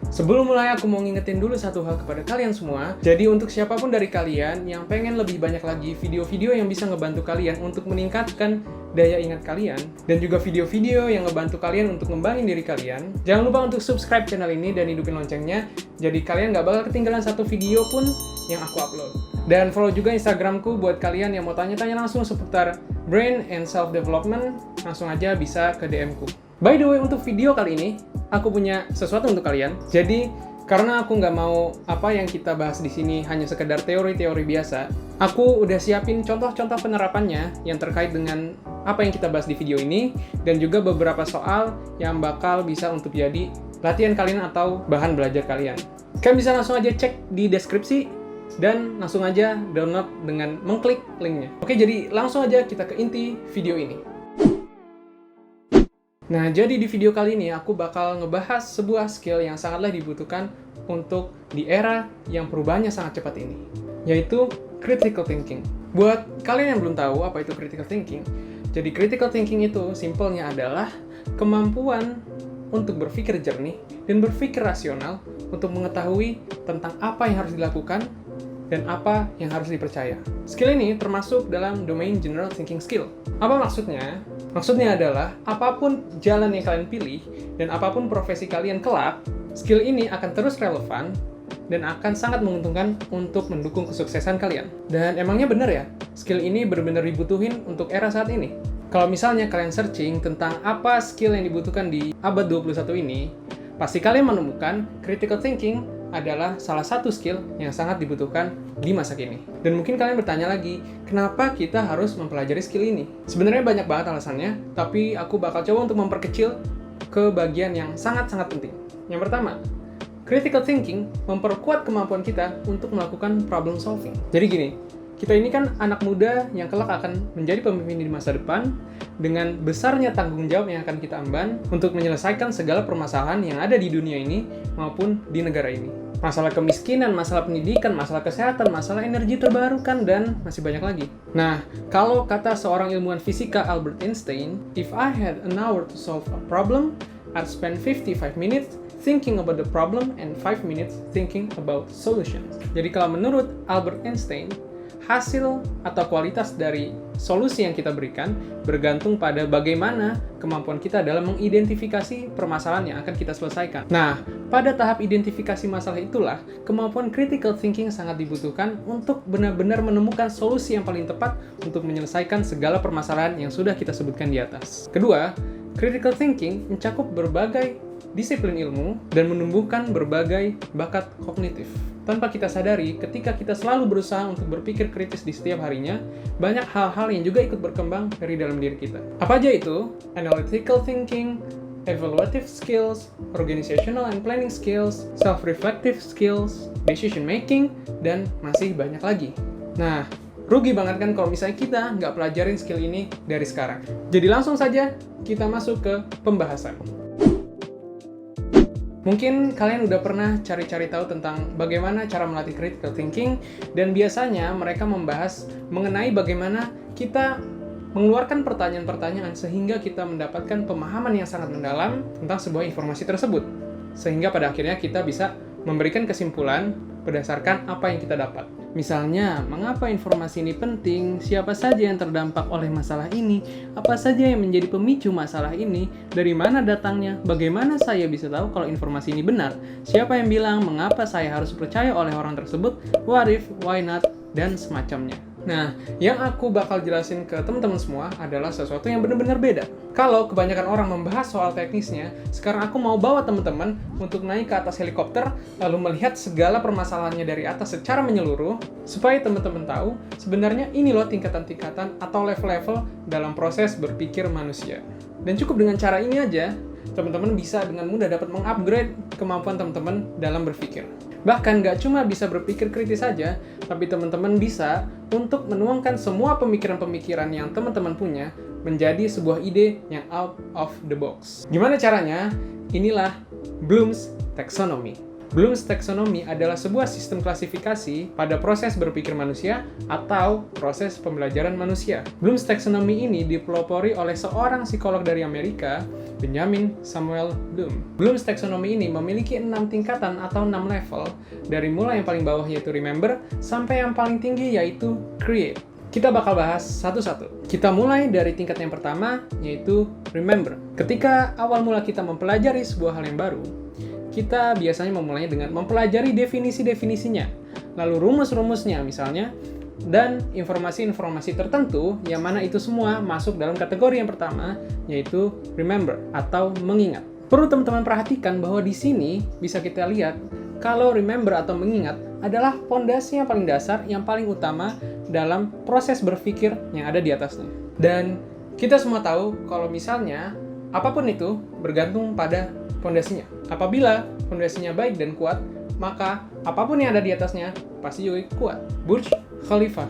Sebelum mulai, aku mau ngingetin dulu satu hal kepada kalian semua. Jadi untuk siapapun dari kalian yang pengen lebih banyak lagi video-video yang bisa ngebantu kalian untuk meningkatkan daya ingat kalian, dan juga video-video yang ngebantu kalian untuk ngembangin diri kalian, jangan lupa untuk subscribe channel ini dan hidupin loncengnya, jadi kalian nggak bakal ketinggalan satu video pun yang aku upload. Dan follow juga Instagramku buat kalian yang mau tanya-tanya langsung seputar brain and self-development, langsung aja bisa ke DM ku. By the way, untuk video kali ini, aku punya sesuatu untuk kalian. Jadi, karena aku nggak mau apa yang kita bahas di sini hanya sekedar teori-teori biasa, aku udah siapin contoh-contoh penerapannya yang terkait dengan apa yang kita bahas di video ini, dan juga beberapa soal yang bakal bisa untuk jadi latihan kalian atau bahan belajar kalian. Kalian bisa langsung aja cek di deskripsi, dan langsung aja download dengan mengklik linknya. Oke, jadi langsung aja kita ke inti video ini. Nah, jadi di video kali ini aku bakal ngebahas sebuah skill yang sangatlah dibutuhkan untuk di era yang perubahannya sangat cepat ini, yaitu critical thinking. Buat kalian yang belum tahu apa itu critical thinking, jadi critical thinking itu simpelnya adalah kemampuan untuk berpikir jernih dan berpikir rasional untuk mengetahui tentang apa yang harus dilakukan dan apa yang harus dipercaya. Skill ini termasuk dalam domain general thinking skill. Apa maksudnya? Maksudnya adalah, apapun jalan yang kalian pilih, dan apapun profesi kalian kelak, skill ini akan terus relevan, dan akan sangat menguntungkan untuk mendukung kesuksesan kalian. Dan emangnya bener ya, skill ini benar-benar dibutuhin untuk era saat ini? Kalau misalnya kalian searching tentang apa skill yang dibutuhkan di abad 21 ini, pasti kalian menemukan critical thinking adalah salah satu skill yang sangat dibutuhkan di masa kini. Dan mungkin kalian bertanya lagi, kenapa kita harus mempelajari skill ini? Sebenarnya banyak banget alasannya, tapi aku bakal coba untuk memperkecil ke bagian yang sangat-sangat penting. Yang pertama, critical thinking memperkuat kemampuan kita untuk melakukan problem solving. Jadi gini, kita ini kan anak muda yang kelak akan menjadi pemimpin di masa depan dengan besarnya tanggung jawab yang akan kita emban untuk menyelesaikan segala permasalahan yang ada di dunia ini maupun di negara ini. Masalah kemiskinan, masalah pendidikan, masalah kesehatan, masalah energi terbarukan, dan masih banyak lagi. Nah, kalau kata seorang ilmuwan fisika Albert Einstein, "If I had an hour to solve a problem, I'd spend 55 minutes thinking about the problem and 5 minutes thinking about solutions." Jadi kalau menurut Albert Einstein, hasil atau kualitas dari solusi yang kita berikan bergantung pada bagaimana kemampuan kita dalam mengidentifikasi permasalahan yang akan kita selesaikan. Nah, pada tahap identifikasi masalah itulah, kemampuan critical thinking sangat dibutuhkan untuk benar-benar menemukan solusi yang paling tepat untuk menyelesaikan segala permasalahan yang sudah kita sebutkan di atas. Kedua, critical thinking mencakup berbagai disiplin ilmu dan menumbuhkan berbagai bakat kognitif. Tanpa kita sadari, ketika kita selalu berusaha untuk berpikir kritis di setiap harinya, banyak hal-hal yang juga ikut berkembang dari dalam diri kita. Apa aja itu? Analytical thinking, evaluative skills, organizational and planning skills, self-reflective skills, decision making, dan masih banyak lagi. Nah, rugi banget kan kalau misalnya kita nggak pelajarin skill ini dari sekarang. Jadi langsung saja kita masuk ke pembahasan. Mungkin kalian udah pernah cari-cari tahu tentang bagaimana cara melatih critical thinking, dan biasanya mereka membahas mengenai bagaimana kita mengeluarkan pertanyaan-pertanyaan sehingga kita mendapatkan pemahaman yang sangat mendalam tentang sebuah informasi tersebut. Sehingga pada akhirnya kita bisa memberikan kesimpulan berdasarkan apa yang kita dapat. Misalnya, mengapa informasi ini penting, siapa saja yang terdampak oleh masalah ini, apa saja yang menjadi pemicu masalah ini, dari mana datangnya, bagaimana saya bisa tahu kalau informasi ini benar, siapa yang bilang, mengapa saya harus percaya oleh orang tersebut, what if, why not, dan semacamnya. Nah, yang aku bakal jelasin ke teman-teman semua adalah sesuatu yang benar-benar beda. Kalau kebanyakan orang membahas soal teknisnya, sekarang aku mau bawa teman-teman untuk naik ke atas helikopter, lalu melihat segala permasalahannya dari atas secara menyeluruh, supaya teman-teman tahu sebenarnya ini loh tingkatan-tingkatan atau level-level dalam proses berpikir manusia. Dan cukup dengan cara ini aja, teman-teman bisa dengan mudah dapat mengupgrade kemampuan teman-teman dalam berpikir. Bahkan nggak cuma bisa berpikir kritis saja, tapi teman-teman bisa untuk menuangkan semua pemikiran-pemikiran yang teman-teman punya menjadi sebuah ide yang out of the box. Gimana caranya? Inilah Bloom's Taxonomy. Bloom's Taxonomy adalah sebuah sistem klasifikasi pada proses berpikir manusia atau proses pembelajaran manusia. Bloom's Taxonomy ini dipelopori oleh seorang psikolog dari Amerika, Benjamin Samuel Bloom. Bloom's Taxonomy ini memiliki 6 tingkatan atau 6 level, dari mulai yang paling bawah yaitu remember, sampai yang paling tinggi yaitu create. Kita bakal bahas satu-satu. Kita mulai dari tingkat yang pertama, yaitu remember. Ketika awal mula kita mempelajari sebuah hal yang baru, kita biasanya memulainya dengan mempelajari definisi-definisinya, lalu rumus-rumusnya misalnya, dan informasi-informasi tertentu yang mana itu semua masuk dalam kategori yang pertama, yaitu remember atau mengingat. Perlu teman-teman perhatikan bahwa di sini bisa kita lihat kalau remember atau mengingat adalah pondasi yang paling dasar, yang paling utama dalam proses berpikir yang ada di atasnya. Dan kita semua tahu kalau misalnya apapun itu bergantung pada pondasinya. Apabila pondasinya baik dan kuat, maka apapun yang ada di atasnya pasti juga kuat. Burj Khalifa,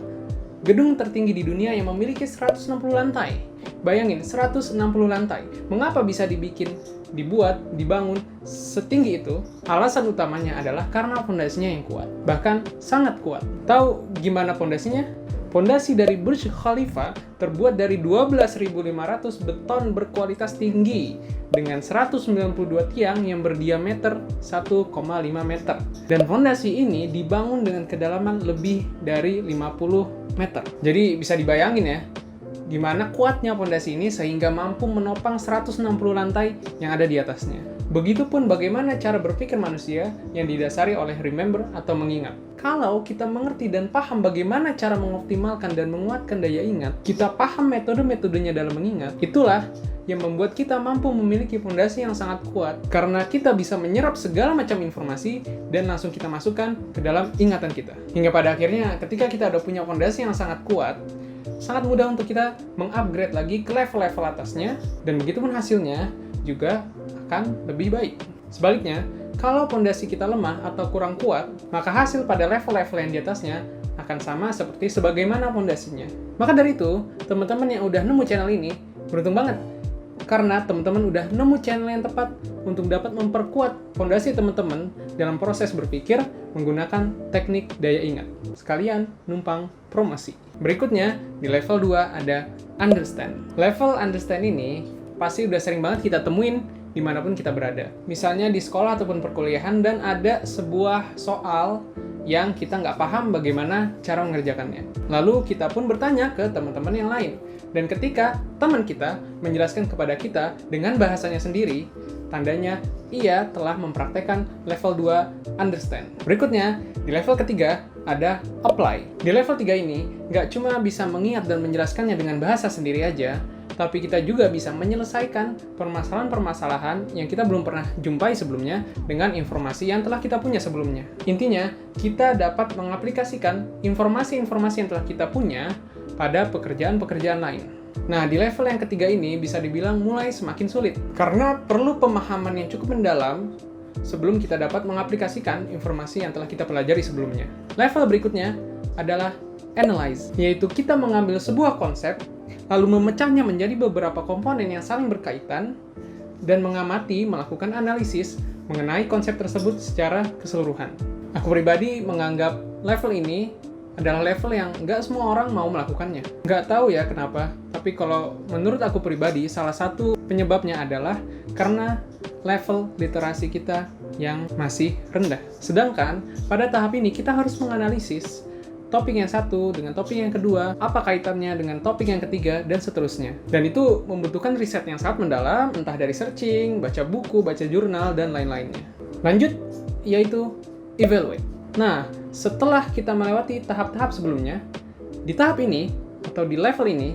gedung tertinggi di dunia yang memiliki 160 lantai. Bayangin, 160 lantai. Mengapa bisa dibangun setinggi itu? Alasan utamanya adalah karena pondasinya yang kuat. Bahkan sangat kuat. Tahu gimana pondasinya? Pondasi dari Burj Khalifa terbuat dari 12.500 beton berkualitas tinggi dengan 192 tiang yang berdiameter 1,5 meter. Dan fondasi ini dibangun dengan kedalaman lebih dari 50 meter. Jadi bisa dibayangin ya, gimana kuatnya pondasi ini sehingga mampu menopang 160 lantai yang ada di atasnya. Begitupun bagaimana cara berpikir manusia yang didasari oleh remember atau mengingat. Kalau kita mengerti dan paham bagaimana cara mengoptimalkan dan menguatkan daya ingat, kita paham metode-metodenya dalam mengingat, itulah yang membuat kita mampu memiliki fondasi yang sangat kuat karena kita bisa menyerap segala macam informasi dan langsung kita masukkan ke dalam ingatan kita. Hingga pada akhirnya ketika kita udah punya fondasi yang sangat kuat, sangat mudah untuk kita mengupgrade lagi ke level-level atasnya, dan begitupun hasilnya juga akan lebih baik. Sebaliknya, kalau fondasi kita lemah atau kurang kuat, maka hasil pada level-level yang di atasnya akan sama seperti sebagaimana fondasinya. Maka dari itu, teman-teman yang udah nemu channel ini, beruntung banget. Karena teman-teman udah nemu channel yang tepat untuk dapat memperkuat fondasi teman-teman dalam proses berpikir menggunakan teknik daya ingat. Sekalian numpang promosi. Berikutnya, di level 2 ada understand. Level understand ini pasti udah sering banget kita temuin dimanapun kita berada. Misalnya di sekolah ataupun perkuliahan dan ada sebuah soal yang kita nggak paham bagaimana cara mengerjakannya. Lalu kita pun bertanya ke teman-teman yang lain. Dan ketika teman kita menjelaskan kepada kita dengan bahasanya sendiri, tandanya ia telah mempraktekkan level 2 understand. Berikutnya, di level ketiga ada apply. Di level 3 ini, nggak cuma bisa mengingat dan menjelaskannya dengan bahasa sendiri aja, tapi kita juga bisa menyelesaikan permasalahan-permasalahan yang kita belum pernah jumpai sebelumnya dengan informasi yang telah kita punya sebelumnya. Intinya, kita dapat mengaplikasikan informasi-informasi yang telah kita punya pada pekerjaan-pekerjaan lain. Nah, di level yang ketiga ini bisa dibilang mulai semakin sulit, karena perlu pemahaman yang cukup mendalam sebelum kita dapat mengaplikasikan informasi yang telah kita pelajari sebelumnya. Level berikutnya adalah analyze, yaitu kita mengambil sebuah konsep, lalu memecahnya menjadi beberapa komponen yang saling berkaitan, dan mengamati, melakukan analisis mengenai konsep tersebut secara keseluruhan. Aku pribadi menganggap level ini adalah level yang nggak semua orang mau melakukannya. Nggak tahu ya kenapa, tapi kalau menurut aku pribadi, salah satu penyebabnya adalah karena level literasi kita yang masih rendah. Sedangkan pada tahap ini kita harus menganalisis topik yang satu dengan topik yang kedua, apa kaitannya dengan topik yang ketiga, dan seterusnya. Dan itu membutuhkan riset yang sangat mendalam, entah dari searching, baca buku, baca jurnal, dan lain-lainnya. Lanjut, yaitu evaluate. Nah, setelah kita melewati tahap-tahap sebelumnya, di tahap ini, atau di level ini,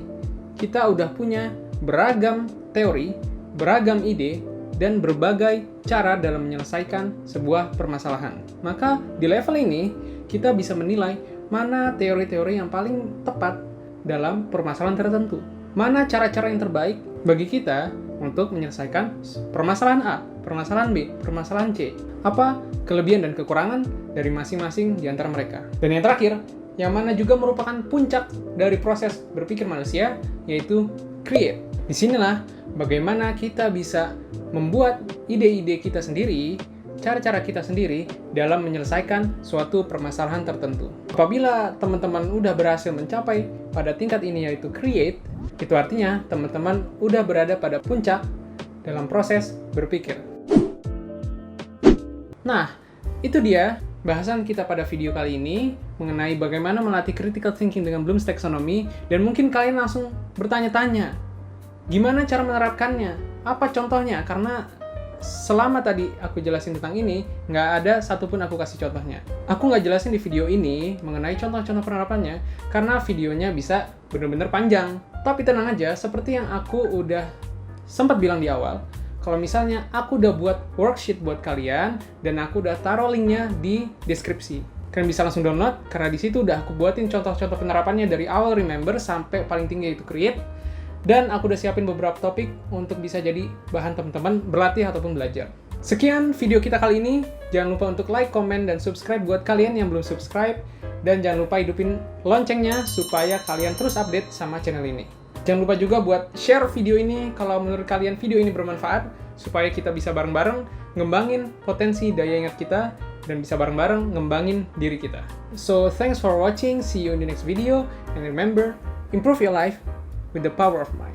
kita udah punya beragam teori, beragam ide, dan berbagai cara dalam menyelesaikan sebuah permasalahan. Maka, di level ini, kita bisa menilai mana teori-teori yang paling tepat dalam permasalahan tertentu. Mana cara-cara yang terbaik bagi kita untuk menyelesaikan permasalahan A, permasalahan B, permasalahan C. Apa kelebihan dan kekurangan dari masing-masing di antara mereka. Dan yang terakhir, yang mana juga merupakan puncak dari proses berpikir manusia, yaitu create. Disinilah bagaimana kita bisa membuat ide-ide kita sendiri, cara-cara kita sendiri dalam menyelesaikan suatu permasalahan tertentu. Apabila teman-teman udah berhasil mencapai pada tingkat ini yaitu create, itu artinya teman-teman udah berada pada puncak dalam proses berpikir. Nah, itu dia bahasan kita pada video kali ini mengenai bagaimana melatih critical thinking dengan Bloom's Taxonomy, dan mungkin kalian langsung bertanya-tanya, gimana cara menerapkannya? Apa contohnya? Karena selama tadi aku jelasin tentang ini, nggak ada satupun aku kasih contohnya. Aku nggak jelasin di video ini mengenai contoh-contoh penerapannya, karena videonya bisa benar-benar panjang. Tapi tenang aja, seperti yang aku udah sempat bilang di awal, kalau misalnya aku udah buat worksheet buat kalian, dan aku udah taruh linknya di deskripsi. Kalian bisa langsung download, karena di situ udah aku buatin contoh-contoh penerapannya dari awal remember sampai paling tinggi yaitu create. Dan aku udah siapin beberapa topik untuk bisa jadi bahan teman-teman berlatih ataupun belajar. Sekian video kita kali ini. Jangan lupa untuk like, comment, dan subscribe buat kalian yang belum subscribe. Dan jangan lupa hidupin loncengnya supaya kalian terus update sama channel ini. Jangan lupa juga buat share video ini kalau menurut kalian video ini bermanfaat, supaya kita bisa bareng-bareng ngembangin potensi daya ingat kita dan bisa bareng-bareng ngembangin diri kita. So, thanks for watching. See you in the next video. And remember, improve your life with the power of mind.